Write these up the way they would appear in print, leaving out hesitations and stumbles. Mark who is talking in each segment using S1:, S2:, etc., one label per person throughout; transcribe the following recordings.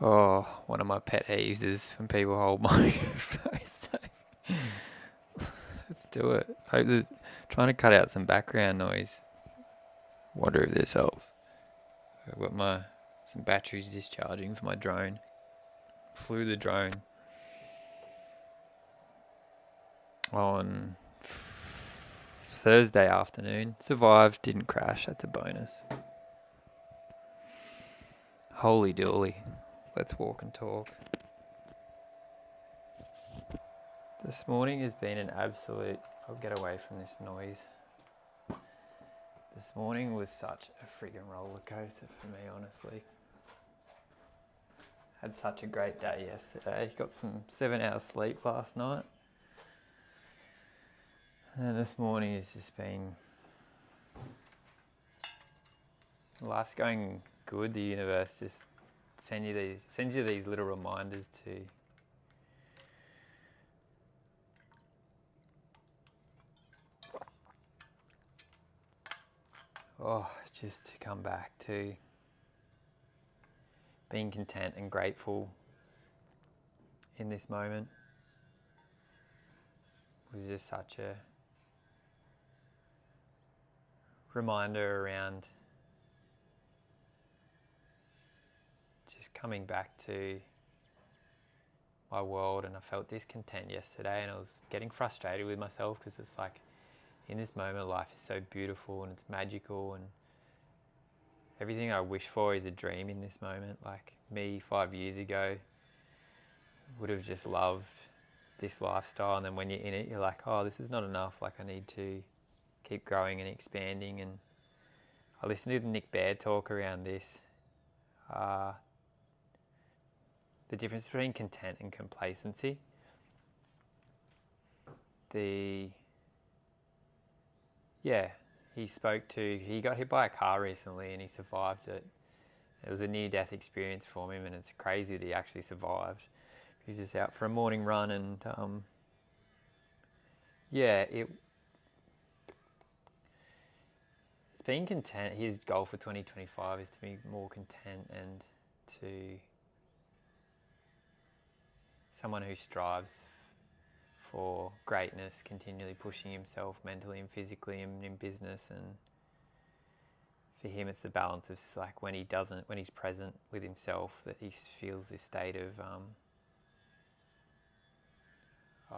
S1: Oh, one of my pet peeves is when people hold microphones. Let's do it. Trying to cut out some background noise. Wonder if this helps. I've got some batteries discharging for my drone. Flew the drone on Thursday afternoon. Survived, didn't crash. That's a bonus. Holy dooly. Let's walk and talk. This morning has been an absolute... I'll get away from this noise. This morning was such a friggin' roller coaster for me, honestly. Had such a great day yesterday. Got some 7 hours sleep last night. And then this morning has just been... Life's going good. The universe just sends you these little reminders to just to come back to being content and grateful in this moment. It was just such a reminder around just coming back to my world. And I felt discontent yesterday, and I was getting frustrated with myself because it's like, in this moment, life is so beautiful and it's magical, and everything I wish for is a dream in this moment. Like me 5 years ago would have just loved this lifestyle, and then when you're in it, you're like, oh, this is not enough. Like I need to keep growing and expanding. And I listened to the Nick Baird talk around this. The difference between content and complacency. He got hit by a car recently and he survived it. It was a near-death experience for him, and it's crazy that he actually survived. He was just out for a morning run, and it's being content. His goal for 2025 is to be more content and to someone who strives for greatness, continually pushing himself mentally and physically and in business. And for him, it's the balance of like when he's present with himself, that he feels this state of,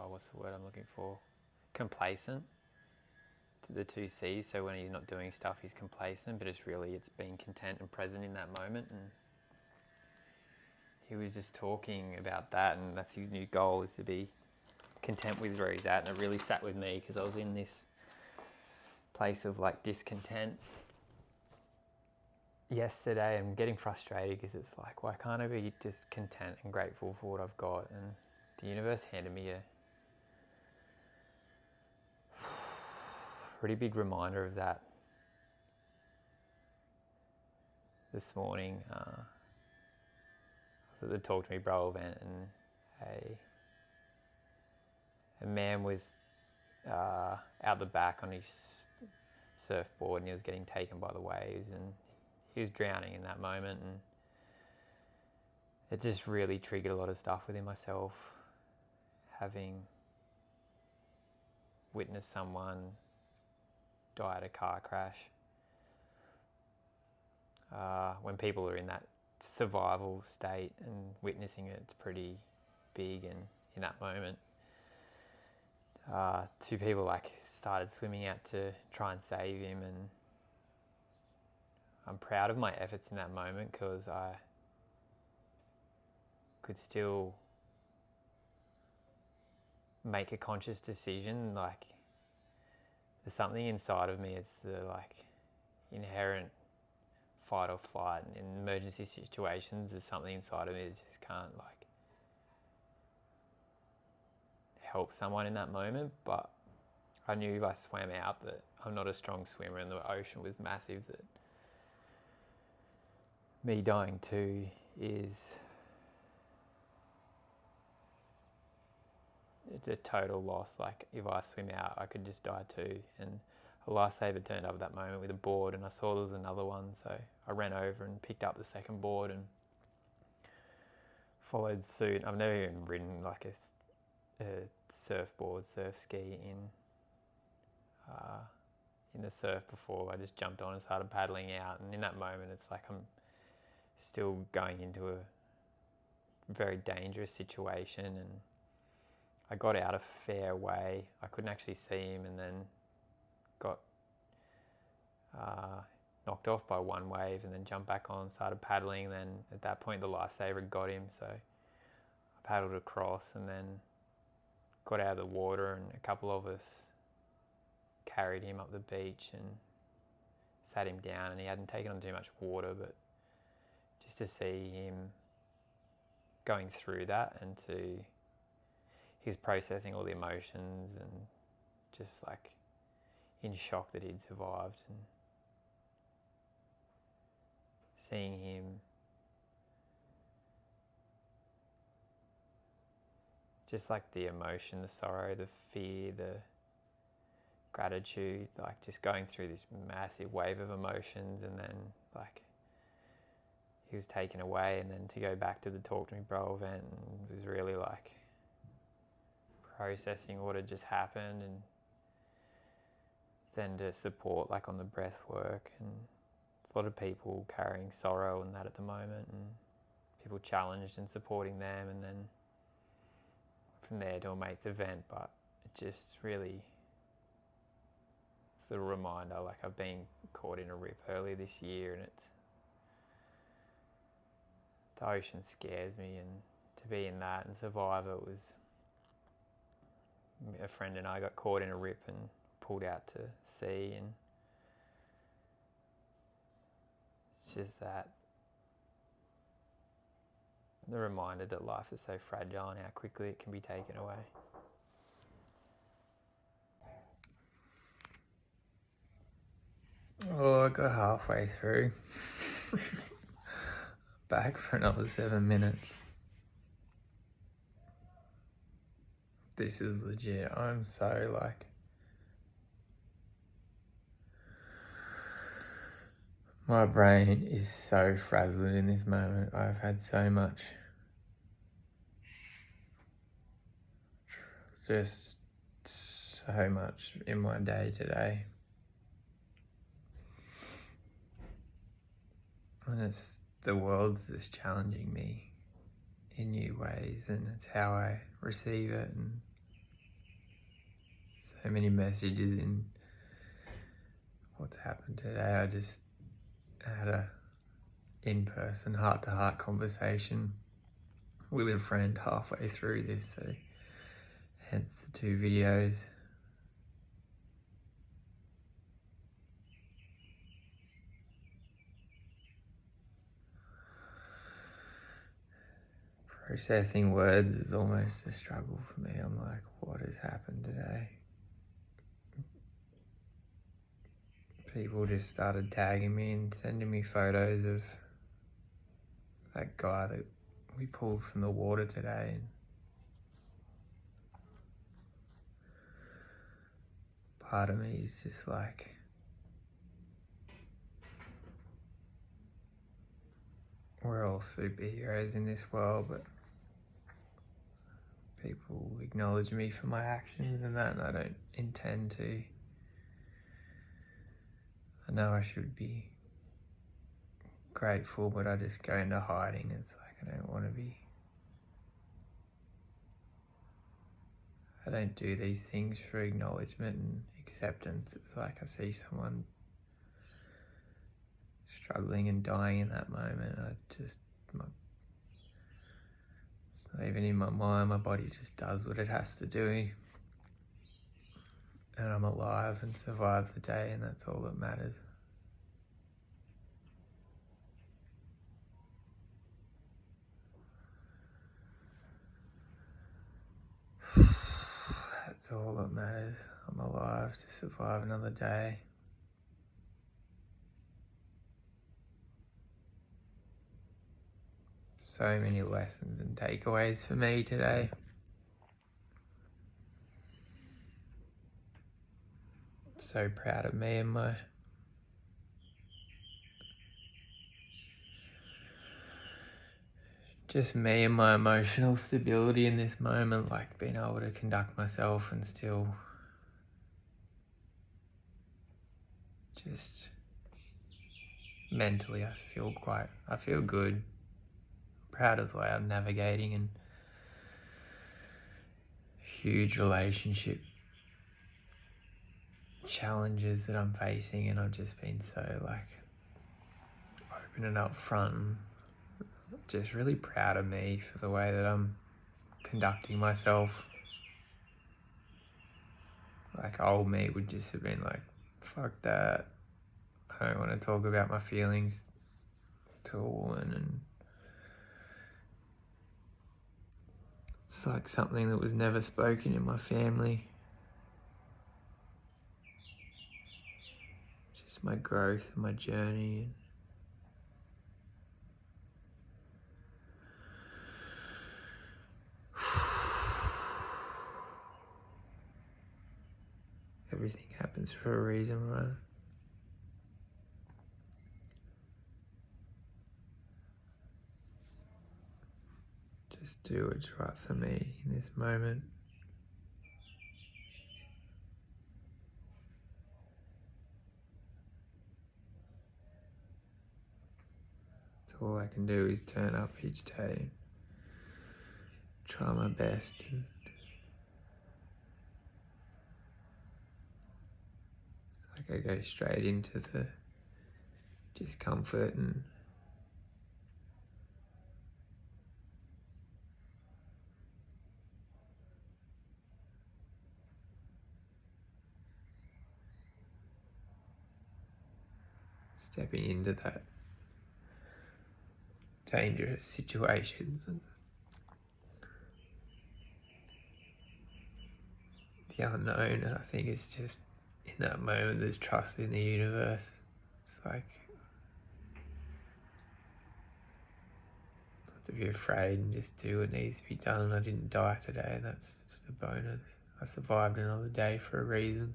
S1: what's the word I'm looking for? Complacent. The 2 C's. So when he's not doing stuff, he's complacent, but it's being content and present in that moment. And he was just talking about that, and that's his new goal, is to be content with where he's at. And it really sat with me because I was in this place of like discontent yesterday and getting frustrated because it's like, why can't I be just content and grateful for what I've got? And the universe handed me a pretty big reminder of that this morning. I was at the Talk to Me Bro event, and a man was out the back on his surfboard, and he was getting taken by the waves, and he was drowning in that moment. And it just really triggered a lot of stuff within myself, having witnessed someone die at a car crash. When people are in that survival state and witnessing it, it's pretty big. And in that moment, 2 people started swimming out to try and save him, and I'm proud of my efforts in that moment because I could still make a conscious decision. Like, there's something inside of me, it's the inherent fight or flight. And in emergency situations, there's something inside of me that just can't help someone in that moment. But I knew if I swam out, that I'm not a strong swimmer and the ocean was massive, that me dying too is it's a total loss. Like, if I swim out, I could just die too. And a lifesaver turned up at that moment with a board, and I saw there was another one, so I ran over and picked up the second board, and followed suit. I've never even ridden like a surfboard, surf ski in the surf before. I just jumped on and started paddling out, and in that moment it's like I'm still going into a very dangerous situation, and I got out a fair way. I couldn't actually see him, and then got knocked off by one wave, and then jumped back on, started paddling. Then at that point the lifesaver got him, so I paddled across and then got out of the water, and a couple of us carried him up the beach and sat him down, and he hadn't taken on too much water, but just to see him going through that, and he was processing all the emotions and just like in shock that he'd survived, and seeing him just like the emotion, the sorrow, the fear, the gratitude, like just going through this massive wave of emotions, and then like he was taken away, and then to go back to the Talk to Me Bro event and was really like processing what had just happened, and then to support like on the breath work, and there's a lot of people carrying sorrow and that at the moment, and people challenged and supporting them, and then from there to a mate's event. But it just really, it's a reminder, like I've been caught in a rip earlier this year, and the ocean scares me, and to be in that and survive it was, a friend and I got caught in a rip and pulled out to sea, and it's just that the reminder that life is so fragile and how quickly it can be taken away. Oh, I got halfway through. Back for another 7 minutes. This is legit. I'm so like, my brain is so frazzled in this moment. I've had so much, just so much in my day today. And it's, the world's just challenging me in new ways, and it's how I receive it, and so many messages in what's happened today. I just had a in-person heart-to-heart conversation with a friend halfway through this, so hence the 2 videos. Processing words is almost a struggle for me. I'm like, what has happened today? People just started tagging me and sending me photos of that guy that we pulled from the water today. And part of me is just like, we're all superheroes in this world, but people acknowledge me for my actions and that, and I don't intend to. I know I should be grateful, but I just go into hiding. It's like I don't want to be. I don't do these things for acknowledgement and acceptance. It's like I see someone struggling and dying in that moment. It's not even in my mind. My body just does what it has to do. And I'm alive and survive the day, and that's all that matters. That's all that matters. I'm alive to survive another day. So many lessons and takeaways for me today. So proud of me and my just me and my emotional stability in this moment, like being able to conduct myself and still just mentally I feel good, proud of the way I'm navigating and huge relationship challenges that I'm facing, and I've just been so like open and up front and just really proud of me for the way that I'm conducting myself. Like old me would just have been like, fuck that, I don't want to talk about my feelings to a woman, and it's like something that was never spoken in my family. Just my growth and my journey. Everything happens for a reason, right? Just do what's right for me in this moment. That's all I can do is turn up each day, try my best, and it's like I go straight into the discomfort and stepping into that dangerous situations and the unknown. And I think it's just in that moment there's trust in the universe. It's like not to be afraid and just do what needs to be done. I didn't die today, and that's just a bonus. I survived another day for a reason.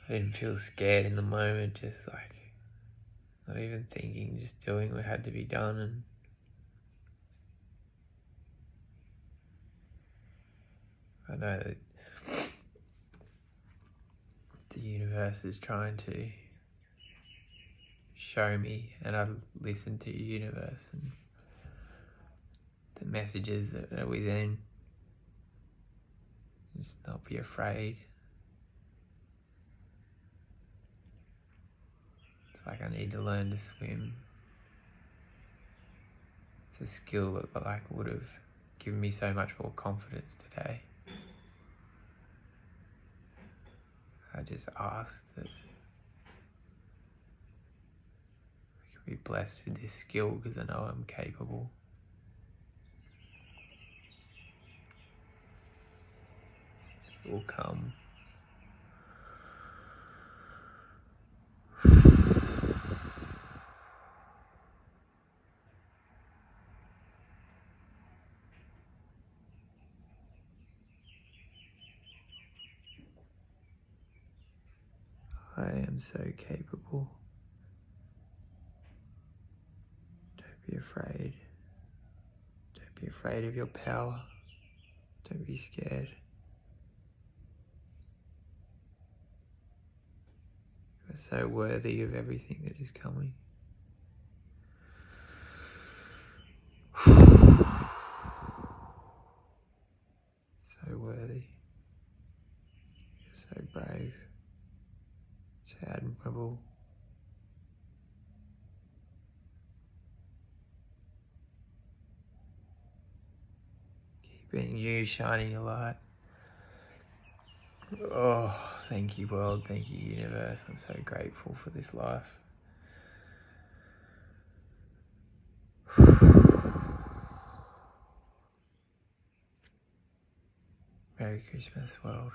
S1: I didn't feel scared in the moment, just like not even thinking, just doing what had to be done. And I know that the universe is trying to show me, and I listen to the universe and the messages that are within. Just not be afraid. It's like I need to learn to swim. It's a skill that like would have given me so much more confidence today. I just ask that I can be blessed with this skill, because I know I'm capable. It will come. I am so capable. Don't be afraid. Don't be afraid of your power. Don't be scared. You're so worthy of everything that is coming. So worthy. You're so brave. So admirable. Keep being you, shining your light. Oh, thank you, world. Thank you, universe. I'm so grateful for this life. Merry Christmas, world.